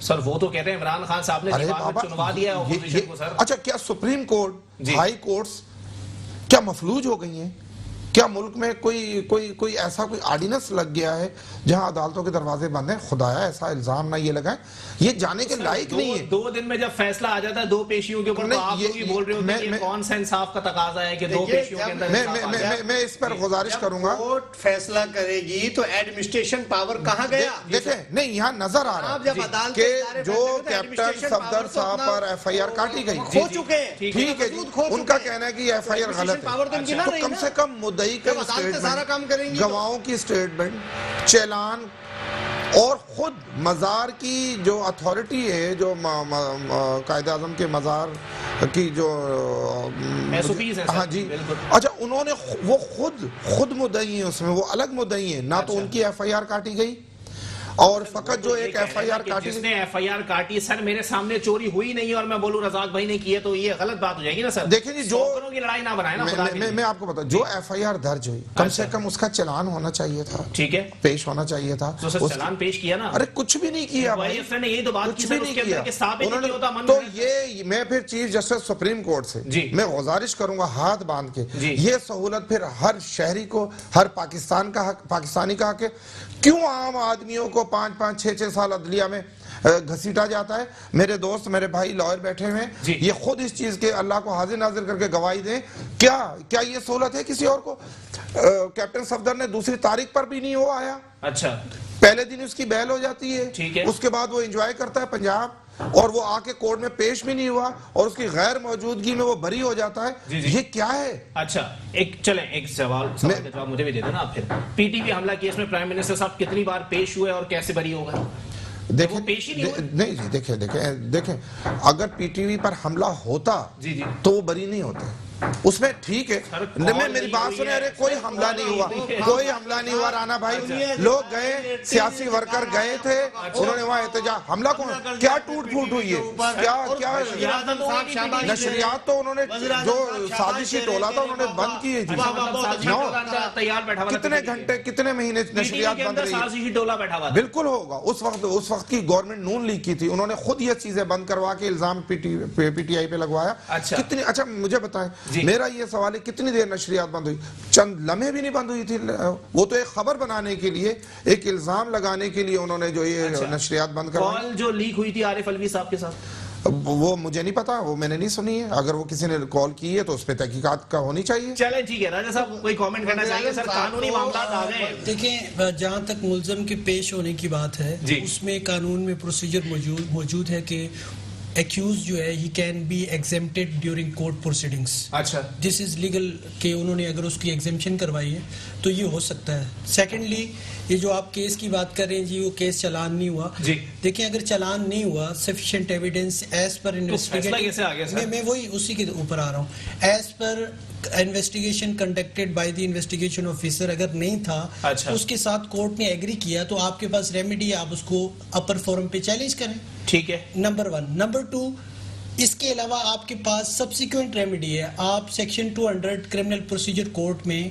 سر وہ تو کہتے ہیں عمران خان صاحب نے دیوار میں چنوا دیا اپوزیشن کو. سر اچھا، کیا سپریم کورٹ، ہائی کورٹس کیا مفلوج ہو گئی ہیں؟ کیا ملک میں کوئی ایسا کوئی آرڈیننس لگ گیا ہے جہاں عدالتوں کے دروازے بند ہیں؟ خدایا ایسا الزام نہ یہ لگائیں، یہ جانے کے لائق نہیں ہے. 2 دن میں جب فیصلہ آ جاتا ہے 2 پیشیوں کے اوپر، تو آپ لوگ یہ بول رہے ہوتے ہیں کہ کون سا انصاف کا تقاضا ہے کہ 2 پیشیوں کے اندر. میں اس پر گزارش کروں گا، کورٹ فیصلہ کرے گی تو ایڈمنسٹریشن پاور کہاں گیا؟ دیکھیں، نہیں، یہاں نظر آ رہا ہے کہ جو کیپٹن صفدر صاحب پر ایف آئی آر کاٹی گئی، کھو چکے ہیں. ٹھیک ہے جی، ان کا کہنا ہے کہ یہ ایف آئی آر غلط ہے. تو کم سے کم مدعی کا اسٹیٹمنٹ، گواہوں کی اسٹیٹمنٹ، چالان، اور خود مزار کی جو اتھارٹی ہے، جو قائد اعظم کے مزار کی جو ہاں جی، اچھا، انہوں نے وہ خود مدعی ہیں اس میں، وہ الگ مدعی ہیں. نہ تو ان کی ایف آئی آر کاٹی گئی، اور فقط جو ایک ایف آئی آر کاٹی، جس نے ایف آئی آر کاٹی، سر میرے سامنے چوری ہوئی نہیں اور میں بولوں رزاق بھائی نے کی ہے تو یہ غلط بات ہو جائے گی نا سر. دیکھیں جی، جو کی لڑائی نہ بنائے نا. میں آپ کو بتا، جو ایف آئی آر درج ہوئی، کم سے کم اس کا چلان ہونا چاہیے تھا، ٹھیک ہے، پیش ہونا چاہیے تھا. چلان پیش کیا نا؟ ارے کچھ بھی نہیں کیا بھائی، یہی تو بات کچھ بھی نہیں کیا. تو یہ میں پھر چیف جسٹس سپریم کورٹ سے میں گزارش کروں گا ہاتھ باندھ کے، یہ سہولت پھر ہر شہری کو، ہر پاکستانی کا حق ہے. کیوں عام آدمیوں کو 5-5 6-6 سال عدلیہ میں گھسیٹا جاتا ہے؟ میرے دوست، میرے بھائی لائر بیٹھے ہوئے ہیں، یہ خود اس چیز کے اللہ کو حاضر ناظر کر کے گواہی دیں. کیا یہ سہولت ہے کسی اور کو؟ کیپٹن صفدر نے 2 تاریخ پر بھی نہیں ہو آیا. اچھا، پہلے دن اس کی بیل ہو جاتی ہے، اس کے بعد وہ انجوائے کرتا ہے پنجاب، اور وہ آ کے کورٹ میں پیش بھی نہیں ہوا، اور اس کی غیر موجودگی میں وہ بری ہو جاتا ہے. یہ کیا ہے؟ اچھا، ایک سوال کا جواب مجھے بھی دے دینا. پھر پی ٹی وی حملہ کیس میں پرائم منسٹر صاحب کتنی بار پیش ہوئے اور کیسے بری ہو گئے؟ دیکھیں نہیں جی، دیکھیں اگر پی ٹی وی پر حملہ ہوتا تو وہ بری نہیں ہوتے. اس میں ٹھیک ہے میری بات سنیں, ارے کوئی حملہ نہیں ہوا, کوئی حملہ نہیں ہوا رانا بھائی, لوگ گئے, سیاسی ورکر گئے تھے, انہوں نے وہاں احتجاج, حملہ کون, کیا ٹوٹ پھوٹ ہوئی ہے, کیا نشریات تو انہوں نے جو سازشی ٹولہ تھا انہوں نے بند کیے تھی, کتنے گھنٹے کتنے مہینے نشریات بند رہی, بالکل ہوگا. اس وقت کی گورنمنٹ نون لیگ کی تھی, انہوں نے خود یہ چیزیں بند کروا کے الزام پی ٹی آئی پہ لگوایا. اچھا مجھے بتائیں, میرا یہ سوال ہے کتنی دیر نشریات بند ہوئی, چند لمحے بھی نہیں بند ہوئی تھی, وہ تو ایک خبر بنانے کے لیے, ایک الزام لگانے کے لیے انہوں نے جو یہ نشریات بند کروائی. کال جو لیک ہوئی تھی عارف الوی صاحب کے ساتھ, وہ مجھے نہیں پتا, وہ میں نے نہیں سنی ہے, اگر وہ کسی نے کال کی ہے تو اس پہ تحقیقات کا ہونی چاہیے. چلیں ٹھیک ہے, راجہ صاحب کوئی کامنٹ کرنا چاہیے سر, قانونی معاملات آ گئے. دیکھیں جہاں تک ملزم کے پیش ہونے کی بات ہے, اس میں قانون میں پروسیجر موجود ہے کہ ایکیوز جو ہے he can be exempted during court proceedings. اچھا, دس از لیگل کہ انہوں نے اگر اس کی ایگزیمپشن کروائی ہے تو یہ ہو سکتا ہے. سیکنڈلی یہ جو آپ کیس کی بات کر رہے ہیں جی, وہ کیس چلان نہیں ہوا. دیکھیں اگر چلان نہیں ہوا, sufficient evidence as per investigation, میں وہی اسی کے اوپر آ رہا ہوں, as per investigation conducted by the investigation officer اگر نہیں تھا, اس کے ساتھ کورٹ نے ایگری کیا تو آپ کے پاس ریمیڈی ہے, آپ اس کو اپر فورم پہ چیلنج کریں. ٹھیک ہے, نمبر 1. نمبر 2, اس کے علاوہ آپ کے پاس سبسیکوینٹ ریمیڈی ہے. آپ سیکشن 200 کرمنل پروسیجر کورٹ میں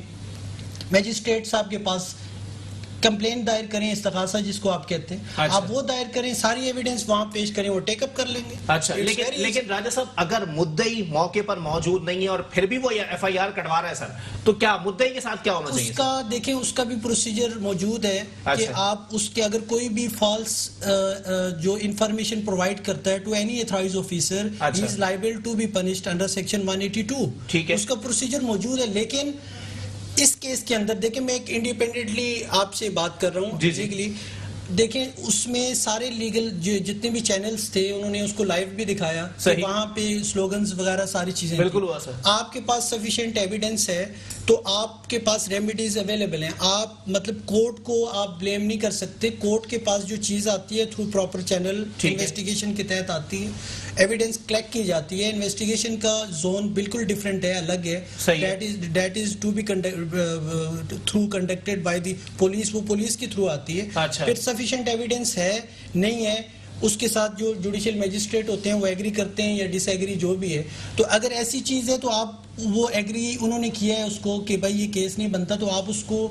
میجسٹریٹ صاحب کے پاس کمپلین دائر کریں, استغاثہ جس کو آپ کہتے ہیں, آپ وہ دائر کریں, ساری ایویڈنس وہاں پیش کریں, وہ ٹیک اپ کر لیں گے. اچھا, لیکن راجہ صاحب اگر مدعی موقع پر موجود نہیں ہے اور پھر بھی وہ ایف آئی آر کٹوا رہا ہے سر, تو کیا مدعی کے ساتھ کیا ہونا چاہیے؟ اس کا دیکھیں, اس کا بھی پروسیجر موجود ہے کہ آپ اس کے اگر کوئی بھی فالس جو انفارمیشن پرووائڈ کرتا ہے to any authorized officer, he is liable to be punished under section 182. اس کا پروسیجر موجود ہے. لیکن اس کیس کے اندر دیکھیں, میں ایک انڈیپینڈنٹلی آپ سے بات کر رہا ہوں بیسیکلی, دیکھیں اس میں سارے لیگل جتنے بھی چینلز تھے انہوں نے اس کو لائیو بھی دکھایا, وہاں پہ سلوگنز وغیرہ ساری چیزیں, بالکل آپ کے پاس سفیشینٹ ایویڈنس ہے تو آپ کے پاس ریمیڈیز اویلیبل ہیں. آپ مطلب کورٹ کو آپ بلیم نہیں کر سکتے, کورٹ کے پاس جو چیز آتی ہے تھرو پراپر چینل انویسٹیگیشن کے تحت آتی ہے, ایویڈنس کلیکٹ کی جاتی ہے. انویسٹیگیشن کا زون بالکل ڈیفرنٹ ہے, الگ ہے, that is to be through conducted by the police, وہ پولیس کے تھرو آتی ہے. پھر سفیشینٹ ایویڈنس ہے نہیں ہے, اس کے ساتھ جو جوڈیشل میجسٹریٹ ہوتے ہیں وہ ایگری کرتے ہیں یا ڈس ایگری جو بھی ہے. تو اگر ایسی چیز ہے تو آپ وہ ایگری انہوں نے کیا ہے اس کو کہ بھائی یہ کیس نہیں بنتا, تو آپ اس کو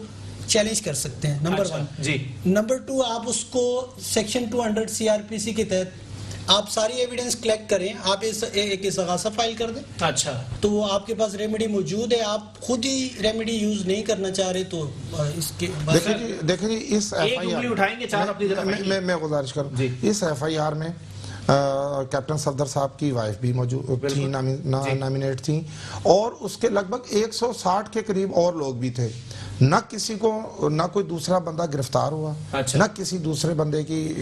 چیلنج کر سکتے ہیں. نمبر 1. نمبر 2, آپ اس کو سیکشن 200 CRPC کے تحت آپ ساری ایویڈنس کلیکٹ کریں, آپ ایک استغاثہ فائل کر دیں. اچھا, تو وہ آپ کے پاس ریمیڈی موجود ہے, آپ خود ہی ریمیڈی یوز نہیں کرنا چاہ رہے تو اس کے دیکھیں جی, اس ایف آئی آر میں گزارش کروں, اس ایف آئی آر میں کیپٹن صفدر صاحب کی وائف بھی موجود تھی, نامینیٹ تھیں, اور اس کے لگ بھگ 160 کے قریب اور لوگ بھی تھے. نہ کسی کو, نہ کوئی دوسرا بندہ گرفتار ہوا, نہ کسی دوسرے بندے کی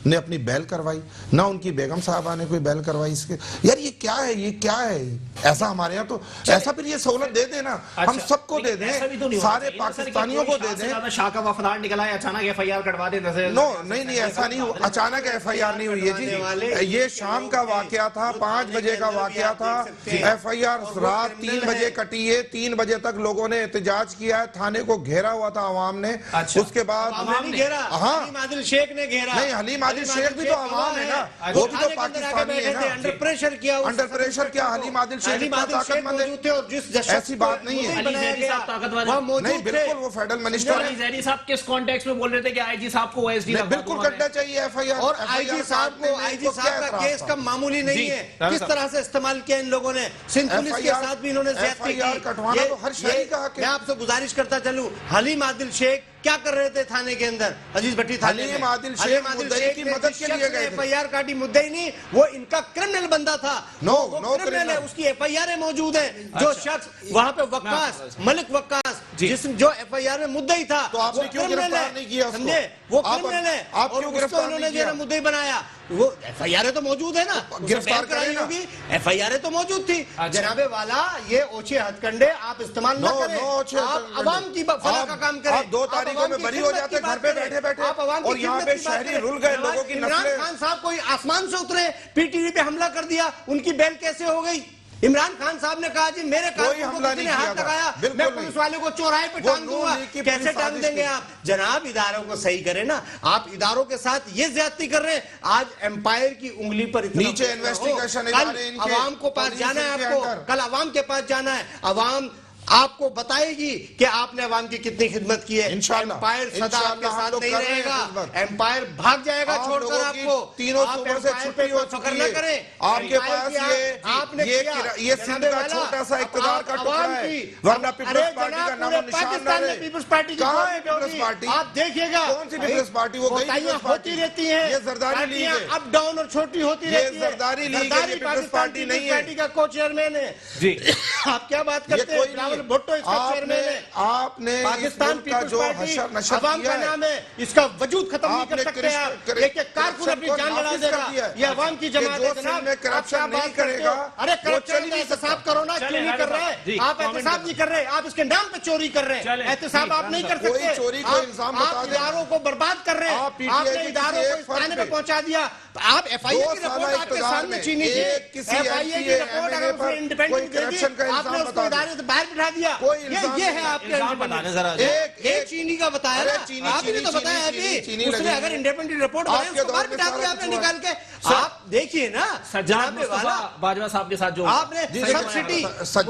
نے اپنی بیل کروائی, نہ ان کی بیگم صاحبہ نے کوئی بیل کروائی. اس کے یار یہ کیا ہے, یہ کیا ہے ایسا ہمارے یہاں؟ تو ایسا پھر یہ سہولت دے دیں نا, ہم سب کو دے دیں, سارے پاکستانیوں کو دے دیں. شاہ کا وفدار نکلا ہے, اچانک ایف آئی آر کٹوا دے. نو نہیں, ایسا نہیں ہوا, اچانک ایف آئی آر نہیں ہوئی ہے جی. یہ شام کا واقعہ تھا, 5 بجے کا واقعہ تھا. ایف آئی آر رات 3 بجے کٹی ہے, 3 بجے تک لوگوں نے احتجاج کیا ہے, تھانے کو گھیرا ہوا تھا عوام نے. اس کے بعد حلیم عادل شیخ نے گھیرا. نہیں, حلیم عادل شیخ بھی تو عوام ہے نا, وہ بھی تو پاکستانی ہے نا. انڈر پریشر کیا, حلیم عادل شیخ طاقت مند ہے, ایسی بات نہیں ہے. نہیں, بالکل وہ فیڈرل منسٹر ہے. زیدی صاحب کس کانٹیکسٹ میں بول رہے تھے کہ آئی جی صاحب کو ایس ڈی بالکل کرنا چاہیے ایف آئی آر, اور آئی جی صاحب کا کیس کم معمولی نہیں ہے. کس طرح سے استعمال کیا ان لوگوں نے, سندھ پولیس کے ساتھ بھی انہوں نے زیادتی کی. میں آپ سے گزارش کرتا چلوں, حلیم عادل شیخ کیا کر رہے تھے تھانے کے اندر, عزیز بھٹی تھانے میں. حلیم عادل شیخ مدعی کی مدد کے لیے گئے ایف آئی آر کاٹی, مدعی نہیں, وہ ان کا کرمنل بندہ تھا. نو کرمنل ہے, اس کی ایف آئی آریں موجود ہیں. جو شخص وہاں پہ وقاص, ملک وقاص, جو ایف آئی آر میں مدعی تھا, تو آپ نے کیوں گرفتار نہیں کیا اس کو؟ سمجھے, وہ کرمنل ہے, اور اس کو انہوں نے جو ہے مدعی بنایا. وہ ایف آئی آریں تو موجود ہے نا, گرفتار کرائی ہوگی, ایف آئی آریں تو موجود تھی. جناب والا, یہ اوچھے ہتھ کنڈے آپ استعمال نہ کریں, آپ عوام کی فلاح کا کام کریں. 2 تاریخوں میں بری ہو جاتے گھر پہ بیٹھے بیٹھے, اور یہاں پہ شہری رول گئے لوگوں کی نسلیں. عمران خان صاحب کوئی آسمان سے اترے, پی ٹی وی پہ حملہ کر دیا, ان کی بیل کیسے ہو گئی؟ عمران خان صاحب نے کہا جی میرے کارکنوں کو کسی نے ہاتھ لگایا میں پولیس والے کو چوراہے پہ ٹانگ دوں گا. کیسے ٹانگ دیں گے آپ؟ جناب اداروں کو صحیح کریں نا. آپ اداروں کے ساتھ یہ زیادتی کر رہے ہیں. آج امپائر کی انگلی پر نیچے انویسٹیگیشن ادارے ان کے عوام کو پاس جانا ہے. آپ کو کل عوام کے پاس جانا ہے. عوام آپ کو بتائے گی کہ آپ نے عوام کی کتنی خدمت کی ہے. امپائر سدا آپ کے ساتھ نہیں رہے گا. امپائر بھاگ جائے گا چھوڑ کر آپ کو. تینوں صوبوں سے چھٹی ہو چکی ہے. آپ کے پاس یہ سندھ کا چھوٹا سا اقتدار کا ٹکڑا ہے. ورنہ پیپلز پارٹی کا نام و نشان نہ رہے. پیپلز پارٹی کہاں ہے پیپلز پارٹی؟ آپ دیکھیے گا کون سی پیپلز پارٹی؟ وہ گئی پیپلز پارٹی ہوتی رہتی ہیں. یہ زرداری لیگ ہے. اپ ڈاؤن اور چھوٹی ہوتی رہتی ہے. یہ زرداری لیگ ہے, یہ پیپلز پارٹی نہیں ہے. پارٹی کا کو چیئرمین ہے. جی آپ کیا بات کرتے ہیں؟ بلاول بھٹو اس کا چیئرمین ہے. آپ نے پاکستان پیپلز پارٹی عوام کا نام ہے. اس کا وجود ختم نہیں کر سکتے آپ. ایک ایک کارکن اپنی جان لڑا دے گا. یہ عوام کی جماعت ہے جناب. کرپشن نہیں کرے گا. ارے کرپشن کا احتساب کرو نا. کیوں نہیں کر رہے آپ؟ احتساب نہیں کر رہے آپ. اس کے نام پہ چوری کر رہے ہیں. احتساب آپ نہیں کر سکتے. چوری کو الزام بتا آپ دیں. اداروں کو برباد کر رہے ہیں. آپ نے اداروں کو اس خانے پہ پہنچا دیا. آپ ایف آئی اے کی رپورٹ آپ کے سامنے چھینی تھی. ایف آئی اے کی رپورٹ اگر اسے انڈیپینڈنٹ دے دی آپ نے اس کو ادارے سے باہر بٹھا دیا. یہ ہے آپ کے ایک چینی کا بتایا نا. آپ نے تو بتایا ابھی. اس نے اگر انڈیپینڈنٹ رپورٹ بنایا اس کو باہر بٹھا دیا آپ نے نکال کے. آپ دیکھیے نا سجاد مصطفیٰ باجوہ صاحب کے ساتھ جو آپ نے سبسڈی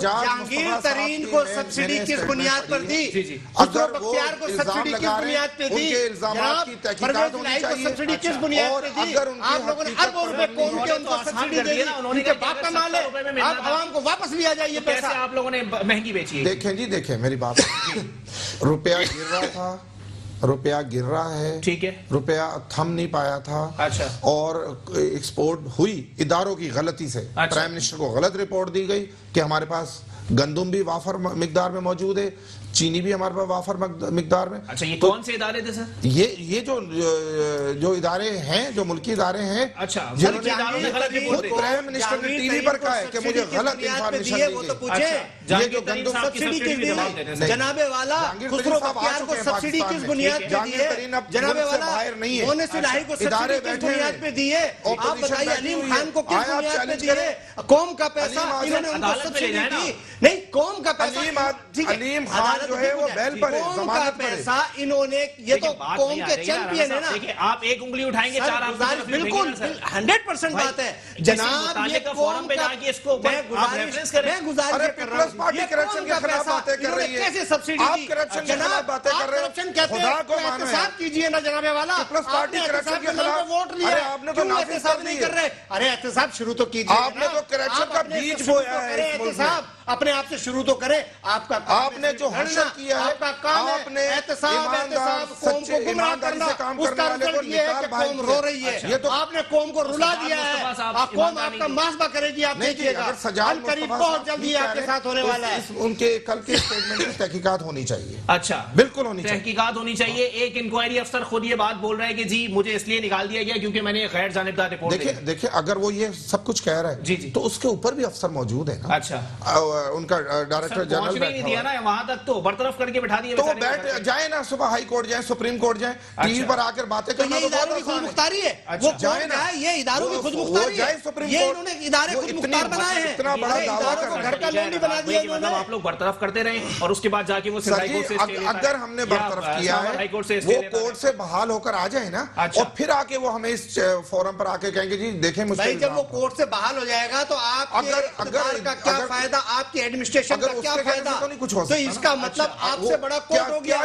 جہانگیر ترین کو سبسڈی کس بنیاد پر دی؟ اگر وہ بختیار کو سبسڈی کس بنیاد پہ دی؟ ان کے الزامات کی تحقیقات ہونی چاہیے. سبسڈی کس بنیاد پہ دی؟ آپ لوگوں نے اربوں روپے قوم کے ان کو سبسڈی دے دی. ان کے باپ کا مال ہے. آپ عوام کو واپس لیا جائے. یہ پیسہ آپ لوگوں نے مہنگی بیچی ہے. دیکھیں جی دیکھیں میری بات. روپیہ گر رہا تھا, روپیہ گر رہا ہے. ٹھیک ہے. روپیہ تھم نہیں پایا تھا. اچھا. اور ایکسپورٹ ہوئی اداروں کی غلطی سے. پرائم منسٹر کو غلط رپورٹ دی گئی کہ ہمارے پاس گندم بھی وافر مقدار میں موجود ہے, چینی بھی ہمارے پاس وافر مقدار میں. اچھا یہ کون سے ادارے تھے سر؟ یہ جو ادارے ہیں, جو ملکی ادارے ہیں, اچھا خود پرائم منسٹر نے ٹی وی پر کہا ہے کہ مجھے غلط انفارمیشن دی گئی. یہ جو گندم سبسڈی کس دی؟ جناب والا خسرو بختیار کو سبسڈی کس بنیاد پہ دی ہے؟ جناب والا مونس الہی کو سبسڈی کس بنیاد پہ دی ہے؟ آپ بتائیے. علیم خان کو کس بنیاد پہ دی ہے؟ قوم کا پیسہ انہوں نے ان کو سبسڈی دی. نہیں, قوم کا پیسہ. علیم خان جو ہے وہ بیل پر ہے, قوم کا پیسہ انہوں نے. یہ تو قوم کے چیمپئن ہے نا. آپ ایک انگلی اٹھائیں گے چار آپ بالکل 100% بات ہے جناب. یہ قوم کا میں گزارش کر رہا ہوں. پارٹی کرپشن کے خلاف باتیں کر رہی ہے. کیسے سبسڈی آپ کرپشن کے خلاف باتیں کر رہے ہیں. خدا کو مانو احتساب کیجئے نا جناب والا. پیپلز پارٹی کرپشن کے خلاف ووٹ لیا. آپ نے تو احتساب نہیں کر رہے. ارے احتساب شروع تو کیجئے. آپ نے تو کرپشن کا بیج بویا ہے. احتساب اپنے آپ سے شروع تو کرے. آپ نے جو حشر کیا ہے, آپ کا کام آپ نے ہے احتساب قوم کو گمراہ کرنا. اس کا رزلٹ یہ ہے کہ قوم رو رہی ہے. یہ تو آپ نے قوم کو رلا دیا ہے. قوم آپ کا محاسبہ کرے گی. آپ دیکھیے گا قریب بہت جلدی آپ کے ساتھ ہونے والا ہے. ان کے کل کے اسٹیٹمنٹ کی تحقیقات ہونی چاہیے. اچھا بالکل ہونی چاہیے, تحقیقات ہونی چاہیے. ایک انکوائری افسر خود یہ بات بول رہا ہے کہ جی مجھے اس لیے نکال دیا گیا کیونکہ میں نے غیر جانبدار رپورٹ دی. دیکھیں اگر وہ یہ سب کچھ کہہ رہا ہے تو اس کے اوپر بھی افسر موجود ہے نا. اچھا ان کا ڈائریکٹر جنرل نہیں دیا نا وہاں تک, تو برطرف کر کے بٹھا دیا. تو بیٹھ جائیں نا, صبح ہائی کورٹ جائیں, سپریم کورٹ جائیں, ٹی وی پر آ کر باتیں کرنا. یہ اداروں کی خود مختاری ہے. وہ جائیں نا, یہ اداروں کی خود مختاری ہے. یہ انہوں نے ادارے خود مختار بنائے ہیں. اتنا بڑا دعویٰ کو گھر کا لونڈی بنا دیا انہوں نے. آپ لوگ برطرف کرتے رہیں اور اس کے بعد جا کے وہ اگر ہم نے برطرف کیا ہے وہ کورٹ سے بحال ہو کر آ جائے نا, اور پھر آ کے وہ ہمیں اس فورم پر آ کے کہیں گے جی دیکھیں مجھ سے. جب وہ کورٹ سے بحال ہو جائے گا تو آپ کے اقتدار کا کیا فائدہ, آپ کی ایڈمنسٹریشن کا کیا فائدہ؟ تو اس کا مطلب آپ سے بڑا کورٹ ہو گیا.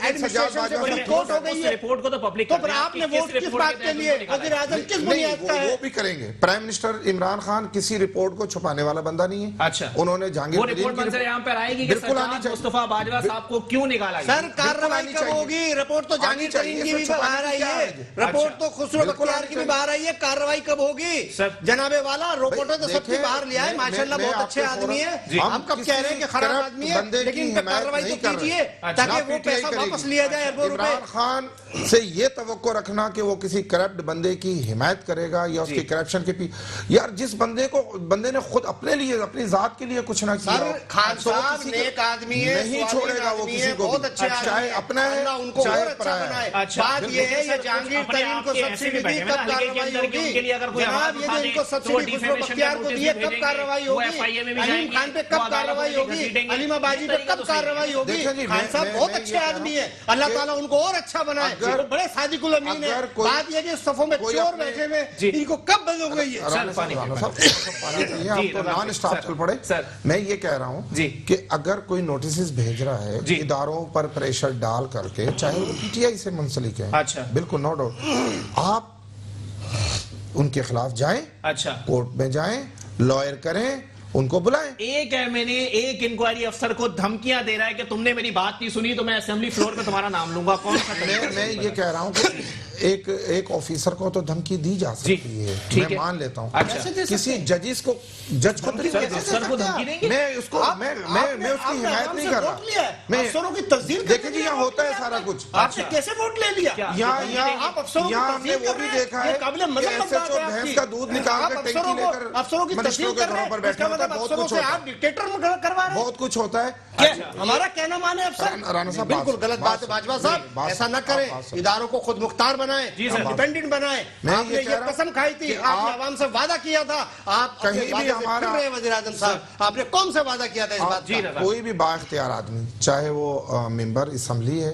ایڈمنسٹریشن سے بڑی کورٹ ہو گئی ہے. رپورٹ کو تو پبلک, تو پھر آپ نے ووٹ کس بات کے لیے, وزیر اعظم کس بنیاد کا ہے؟ وہ بھی کریں گے. پرائم منسٹر عمران خان کسی رپورٹ کو چھپانے والا بندہ نہیں ہے. اچھا انہوں نے جہانگیر بالکل مصطفیٰ باجوہ صاحب کو کیوں نکالا گیا؟ سر کارروائی کب ہوگی؟ رپورٹ تو جہانگیر ترین کی بھی باہر آئی ہے, رپورٹ تو خسرو بختیار کی بھی باہر آئی ہے. کارروائی کب ہوگی؟ جناب والا رپورٹوں تو سب کی باہر لیا ہے. ماشاءاللہ بہت اچھے آدمی ہیں. ہم کب کہہ رہے ہیں کہ خراب آدمی ہے لیکن ان پہ کارروائی تو کیجیے تاکہ وہ پیسہ واپس لیا جائے اربوں روپے. عمران خان سے یہ توقع رکھنا کہ وہ کسی کرپٹ بندے کی حمایت کرے گا یا اس کی کرپشن کے یار جس بندے نے خود اپنے لیے اپنی ذات کے لیے کچھ نہ کیا. خان صاحب نیک آدمی ہے, نہیں چھوڑے گا وہ کسی کو, بہت اچھے چاہے اپنا ہے چاہے پرایا ہے. بات یہ ہے یہ جہانگیر ترین کو سبسڈی دی کب کارروائی ہوگی, جناب یہ جو ان کو سبسڈی خسرو بختیار کو دی ہے کب کارروائی ہوگی, علیم خان پہ کب کارروائی ہوگی, علیمہ باجی پہ کب کارروائی ہوگی. خان صاحب بہت اچھے آدمی ہے, اللہ تعالیٰ ان کو اور اچھا بنائے, وہ بڑے صادق الامین ہے. بات یہ کہ صفوں میں چور بیٹھے ہوئے ان کو کب بند ہو گئی ہے. ہم تو نان اسٹاپ چل پڑے. میں یہ کہہ رہا ہوں کہ اگر کوئی نوٹسز بھیج رہا ہے اداروں پر پریشر ڈال کر کے, چاہے وہ پی ٹی آئی سے منسلک ہے, بالکل نو ڈاؤٹ, آپ ان کے خلاف جائیں, کورٹ میں جائیں, لائر کریں, ان کو بلائیں. ایک ہے میں نے ایک انکوائری افسر کو دھمکیاں دے رہا ہے کہ تم نے میری بات نہیں سنی تو میں اسمبلی فلور پہ تمہارا نام لوں گا. کون سا میں یہ کہہ رہا ہوں کہ ایک آفیسر کو تو دھمکی دی جا سکتی ہے, میں مان لیتا ہوں. کسی جج کو میں اس کی حمایت نہیں کر رہا. افسروں کی تصدیق دیکھیں جی یہاں ہوتا ہے سارا کچھ. آپ نے کیسے ووٹ لے لیا؟ یہاں ہم نے وہ بھی دیکھا ہے کہ ایسے جو بھینس کا دودھ نکال کر ٹینکی لے کر منسٹروں کے گھروں پر بیٹھا ہوتا ہے. بہت کچھ ہوتا ہے. ہمارا کہنا مانے افسر رانا صاحب بالکل غلط بات ہے. باجوہ صاحب ایسا نہ کریں, اداروں کو خود مختار بنائیں, ڈیپینڈنٹ بنائیں. آپ نے یہ قسم کھائی تھی, آپ نے عوام سے وعدہ کیا تھا, آپ کہیں بھی ہمارا وزیر اعظم صاحب آپ نے کون سے وعدہ کیا تھا اس بات کا؟ کوئی بھی با اختیار آدمی, چاہے وہ ممبر اسمبلی ہے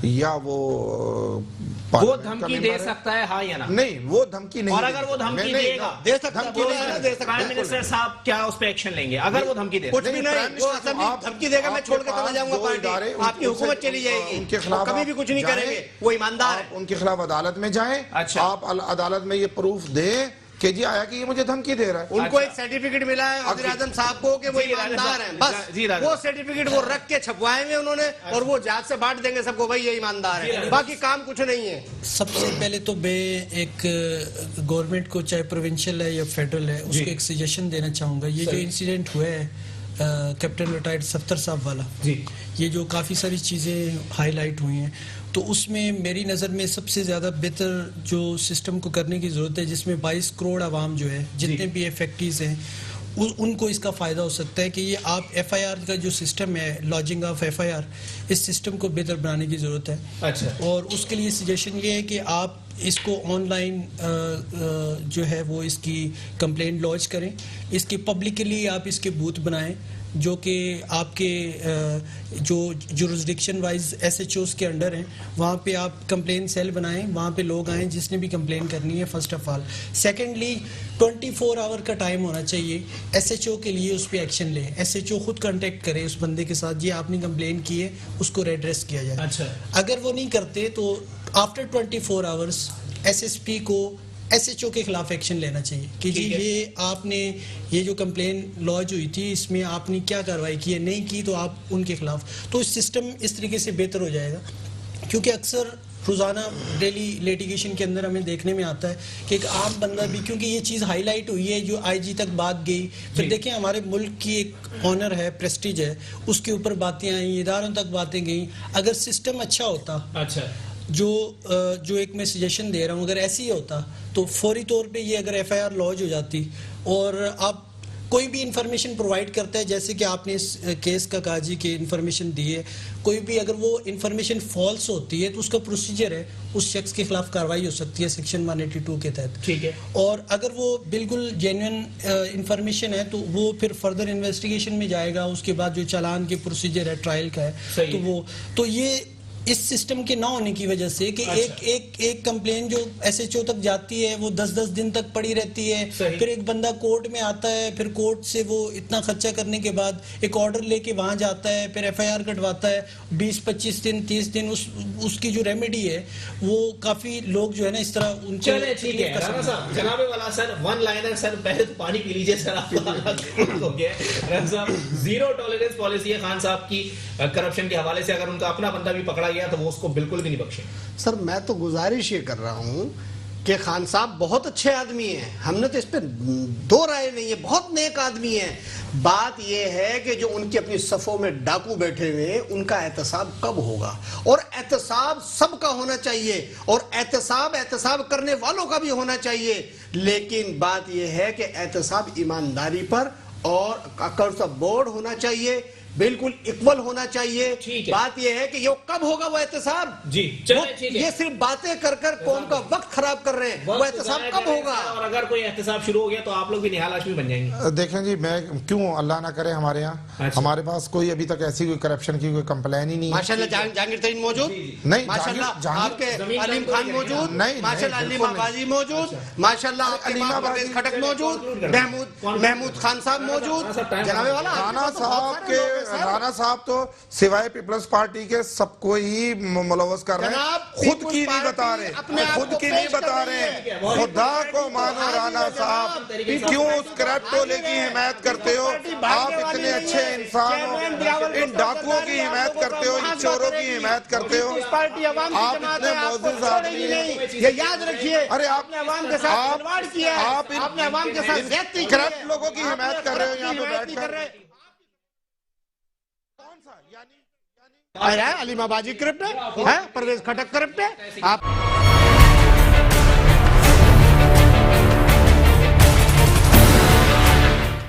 یا وہ دھمکی دے سکتا ہے, ہاں یا نہ؟ نہیں, وہ دھمکی نہیں. اور اگر وہ دھمکی دے گا, دے سکتا ہے, پرائم منسٹر صاحب کیا اس پہ ایکشن لیں گے اگر وہ دھمکی دے؟ کچھ بھی نہیں, وہ دھمکی دے گا میں چھوڑ کے چلا جاؤں گا پارٹی, آپ کی حکومت چلی جائے گی, ان کے خلاف کبھی بھی کچھ نہیں کریں گے, وہ ایماندار ہے. ان کے خلاف عدالت میں جائیں, آپ عدالت میں یہ پروف دیں کہ جی آیا کہ یہ مجھے دھمکی دے رہا ہے. ان کو ایک سرٹیفکیٹ ملا ہے وزیر اعظم صاحب کو کہ وہ ایماندار ہیں, بس وہ سرٹیفکیٹ وہ رکھ کے چھپوائے ہوئے انہوں نے, اور وہ جاج سے بانٹ دیں گے سب کو, بھائی یہ ایماندار ہے, باقی کام کچھ نہیں ہے. سب سے پہلے تو میں ایک گورنمنٹ کو, چاہے پروونشل ہے یا فیڈرل ہے, اس کو ایک سجیشن دینا چاہوں گا. یہ جو انسیڈنٹ ہوا ہے کیپٹن ریٹائرڈ سفتر صاحب والا, یہ جو کافی ساری چیزیں ہائی لائٹ ہوئی ہیں, تو اس میں میری نظر میں سب سے زیادہ بہتر جو سسٹم کو کرنے کی ضرورت ہے, جس میں 22 کروڑ عوام جو ہے, جتنے بھی افیکٹیز ہیں, ان کو اس کا فائدہ ہو سکتا ہے کہ یہ آپ ایف آئی آر کا جو سسٹم ہے, lodging of F I R, اس سسٹم کو بہتر بنانے کی ضرورت ہے. اور اس کے لیے سجیشن یہ ہے کہ آپ اس کو آن لائن جو ہے وہ اس کی کمپلین لانچ کریں, اس کی پبلکلی آپ اس کے بوتھ بنائیں, جو کہ آپ کے جو jurisdiction wise S H Os کے انڈر ہیں, وہاں پہ آپ کمپلین سیل بنائیں, وہاں پہ لوگ آئیں جس نے بھی کمپلین کرنی ہے, فرسٹ آف آل. سیکنڈلی 24 آور کا ٹائم ہونا چاہیے ایس ایچ او کے لیے, اس پہ ایکشن لیں. ایس ایچ او خود کانٹیکٹ کرے اس بندے کے ساتھ, جی آپ نے کمپلین کی ہے, اس کو ریڈریس کیا جائے. اگر وہ نہیں کرتے تو after 24 hours S S P کو ایس ایچ او کے خلاف ایکشن لینا چاہیے کہ جی یہ آپ نے یہ جو کمپلین لانچ ہوئی تھی اس میں آپ نے کیا کارروائی کی ہے, نہیں کی تو آپ ان کے خلاف. تو اس سسٹم اس طریقے سے بہتر ہو جائے گا, کیونکہ اکثر روزانہ ڈیلی لیٹیگیشن کے اندر ہمیں دیکھنے میں آتا ہے کہ ایک عام بندہ بھی, کیونکہ یہ چیز ہائی لائٹ ہوئی ہے, جو آئی جی تک بات گئی, پھر دیکھیں ہمارے ملک کی ایک آنر ہے, پریسٹیج ہے, اس کے اوپر باتیں آئیں, اداروں تک باتیں گئیں. اگر سسٹم اچھا ہوتا, جو ایک میں سجیشن دے رہا ہوں, اگر ایسے ہی ہوتا تو فوری طور پہ یہ اگر ایف آئی آر لانچ ہو جاتی, اور آپ کوئی بھی انفارمیشن پرووائڈ کرتا ہے, جیسے کہ آپ نے اس کیس کا کہا جی کہ انفارمیشن دی ہے, کوئی بھی اگر وہ انفارمیشن فالس ہوتی ہے تو اس کا پروسیجر ہے, اس شخص کے خلاف کارروائی ہو سکتی ہے سیکشن 182 کے تحت. ٹھیک ہے. اور اگر وہ بالکل جینوئن انفارمیشن ہے تو وہ پھر فردر انویسٹیگیشن میں جائے گا, اس کے بعد جو چالان کے پروسیجر ہے ٹرائل کا ہے, تو یہ اس سسٹم کے نہ ہونے کی وجہ سے کہ ایک کمپلین جو ایس ایچ او تک جاتی ہے وہ 10 دن تک پڑی رہتی ہے, پھر ایک بندہ کورٹ میں آتا ہے, پھر کورٹ سے وہ اتنا خرچہ کرنے کے بعد ایک آرڈر لے کے وہاں جاتا ہے, پھر ایف آئی آر کٹواتا ہے, 20-25 دن 30 دن اس کی جو ریمیڈی ہے وہ کافی لوگ جو ہے نا اس طرح ان کو. ٹھیک ہے رانا صاحب, جناب والا سر ون لائنر سر, پہلے تو پانی پی لیجیے سر, آپ ہو گیا. رانا صاحب, زیرو ٹالرنس پالیسی ہے خان صاحب کی کرپشن کے حوالے سے, اگر ان کا اپنا بندہ بھی پکڑا گیا تو وہ اس کو بالکل بھی نہیں بخشے. سر میں تو گزارش یہ کر رہا ہوں کہ خان صاحب بہت اچھے آدمی ہیں، ہم نے تو اس پہ دو رائے نہیں ہے، بہت نیک آدمی ہیں. بات یہ ہے کہ جو ان کی اپنی صفوں میں ڈاکو بیٹھے ہوئے ہیں ان کا احتساب کب ہوگا؟ اور احتساب سب کا ہونا چاہیے، اور احتساب کرنے والوں کا بھی ہونا چاہیے. لیکن بات یہ ہے کہ احتساب ایمانداری پر اور اکراس بورڈ ہونا چاہیے، بالکل اکول ہونا چاہیے. بات یہ ہے کہ یہ کب ہوگا وہ احتساب؟ جی یہ صرف باتیں کر کر قوم کا وقت خراب کر رہے ہیں. وہ احتساب کب ہوگا؟ اور اگر کوئی احتساب شروع ہو گیا تو آپ لوگ بھی نہال ہاشمی بن جائیں گے. دیکھیں جی، میں کیوں اللہ نہ کرے ہمارے یہاں ہمارے پاس کوئی ابھی تک ایسی کوئی کرپشن کی کوئی کمپلین ہی نہیں ہے. ماشاءاللہ جہانگیر ترین موجود، نہیں ماشاءاللہ آپ کے علیم خان موجود، ماشاءاللہ علیم آبادی موجود، ماشاءاللہ آپ کے پرویز خٹک موجود، محمود خان صاحب موجود. جناب والا رانا صاحب تو سوائے پیپلز پارٹی کے سب کو ہی ملوث کر رہے ہیں، خود کی نہیں بتا رہے، خدا کو مانو. رانا صاحب کیوں اس کرپٹولے کی حمایت کرتے ہو؟ آپ اتنے اچھے انسان ہو، ان ڈاکوؤں کی حمایت کرتے ہو، ان چوروں کی حمایت کرتے ہو. آپ اتنے معزز آدمی ہیں، یہ یاد رکھیے. ارے آپ نے عوام کے ساتھ کھلواڑ کیا ہے، آپ نے عوام کے ساتھ زیادتی کی ہے، کرپٹ لوگوں کی حمایت کر رہے ہو یہاں پہ بیٹھ کر. علیم آبادی کرپٹ ہے، پرویز خٹک کرپٹ ہے. آپ